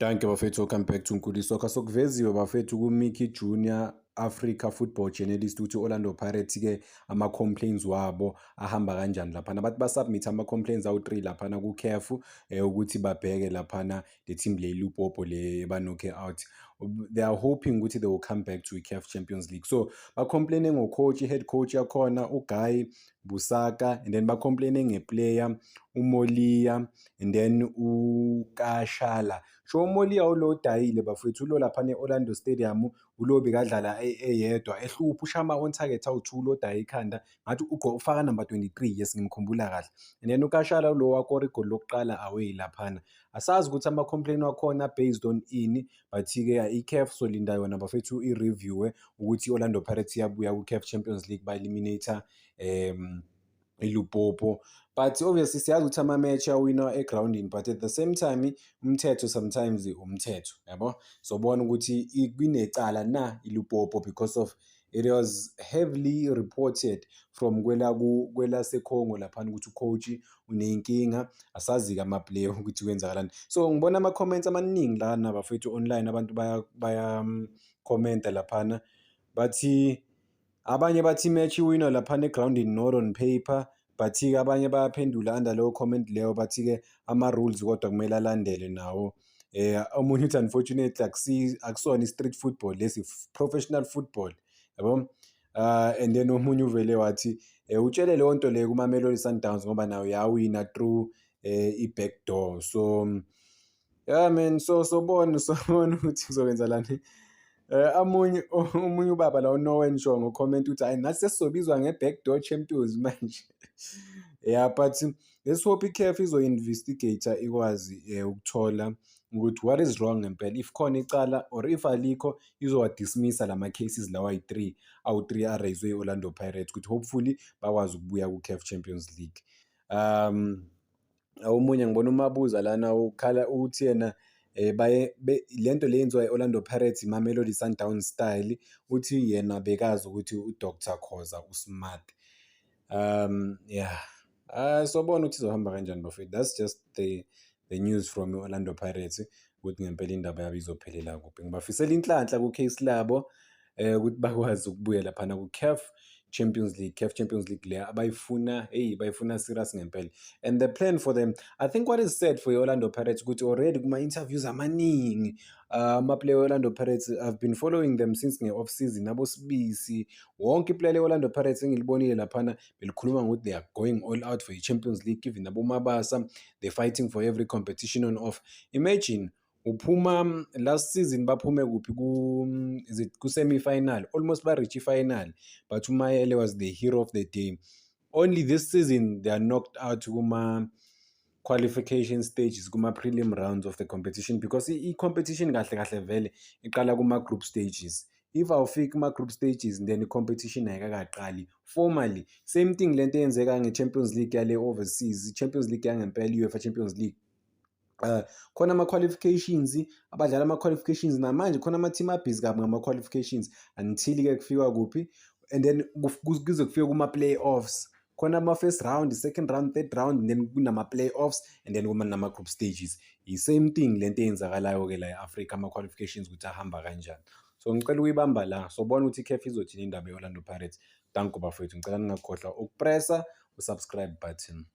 Danke bafethu, welcome back to Nkuli Soccer. Sokuveziwe bafethu ku-Mickey Junior Africa Football Journalist ukuthi Orlando Pirates-ke ama-complaints wabo ahamba kanjani laphana. Bathi basubmit ama-complaints awu-3 laphana ku-CAF ukuthi babheke laphana le team le Limpopo le banokhe out. They are hoping ukuthi they will come back to i-CAF Champions League. So ba-complaine ngo-coach, head coach yakhona uGuy Busaka, and then ba-complaine nge-player uMolia, and then uKashala. Sho uMolia ulo dayile bafethu ulo laphana e-Orlando Stadium ulo bekadlala eyedwa ehlupha ushama on target awu-2 lo daya ikhanda ngathi ufaka number 23, yes ngimkhumbula kahle. And then uKashala lo wakora igoli lokuqala away laphana. Asazi ukuthi ama-complaint wakhona based on ini, but-ke i-CAF solinda yona bafethu i-review ukuthi Orlando Pirates iyabuya ku-CAF Champions League ba-eliminator iLimpopo. But obviously siyazi ukuthi ama-match awina egroundini, but at the same time umthetho sometimes umthetho, yabo. So bona ukuthi kunecala na iLimpopo because of it was heavily reported from kwela seCongo laphana ukuthi ucoach unenkinga, asazi-ke ama-player ukuthi kwenzakalani. So ngibona ama-comments amaningi lana bafethu online, abantu baya commenta laphana bathi abanye bathi match winner laphana egroundini not on paper, but-ke abanye bayaphendula under leyo comment leyo bathi-ke ama-rules kodwa kumele alandele nawo. Omunye uthi unfortunately akusona i-street football, lesi professional football, yabo. And then omunye uvele wathi utshele leyo nto leyo kuMamelodi Sundowns ngoba nayo yawina through i-back door. So yeah man, so bona ukuthi kuzokwenzalani. Omunye ubaba la uNowen Shaw ngo-comment uthi hayi nathi sesizobizwa nge-backdoor champions manje. Yeah, but let's hope i-CAF izo-investigator ikwazi ukuthola ukuthi what is wrong ngempela, if khona icala or if alikho izowa-dismissa lama-cases lawa awu-3 arayizwe i-Orlando Pirates ukuthi hopefully bakwazi ukubuya ku-CAF Champions League. Omunye ngibona uMabuza lana ukhala uthi yena lento le yenziwa i-Orlando Pirates iMamelodi Sundowns style, uthi yena bekazi ukuthi uDr Khoza usmart. Yeah. So bona ukuthi izohamba kanjani bafethu. That's just the news from Orlando Pirates ukuthi ngempela indaba yabo izophelela kuphi. Ngibafisela inhlanhla ku-case labo ukuthi bakwazi ukubuya laphana ku-CAF Champions League. CAF Champions League le abayifuna, bayifuna serious ngempela. And the plan for them, I think what is said for Orlando Pirates ukuthi already kuma-interviews amaningi ama-player Orlando Pirates, I've been following them since nge-off season, abo Sibisi, wonke iplayer Orlando Pirates engilibonile laphana belikhuluma ngokuthi they are going all out for i-Champions League, even nabo Mabasa, they're fighting for every competition on off. Imagine uphuma last season baphume kuphi ku-semi-final, almost ba-reach i-final, but uMayele was the hero of the day. Only this season they are knocked out kuma-qualification stages, kuma-prelim rounds of the competition, because i-competition kahle kahle vele iqala kuma-group stages. If awufiki kuma-group stages then i-competition ayikakaqali formally. Same thing lento eyenzeka nge-Champions League yale overseas, i-Champions League yangempela, i-UEFA Champions League. Khona ama-qualifications, abadlala ama-qualifications namanje khona ama-team abhizi kabi ngama-qualifications until-ke kufika kuphi, and then kuze kufike kuma-playoffs. Khona ama-first round, second round, third round, and then kunama-playoffs, and then kuma nama-group stages. I-same thing lento eyenzakalayo-ke la e-Africa, ama-qualifications ukuthi ahamba kanjani. So ngicela ukuyibamba la, so bona ukuthi i-CAF izothini indaba ye-Orlando Pirates. Danko bafethu, ngicela ningakhohlwa ukupressa u-subscribe button.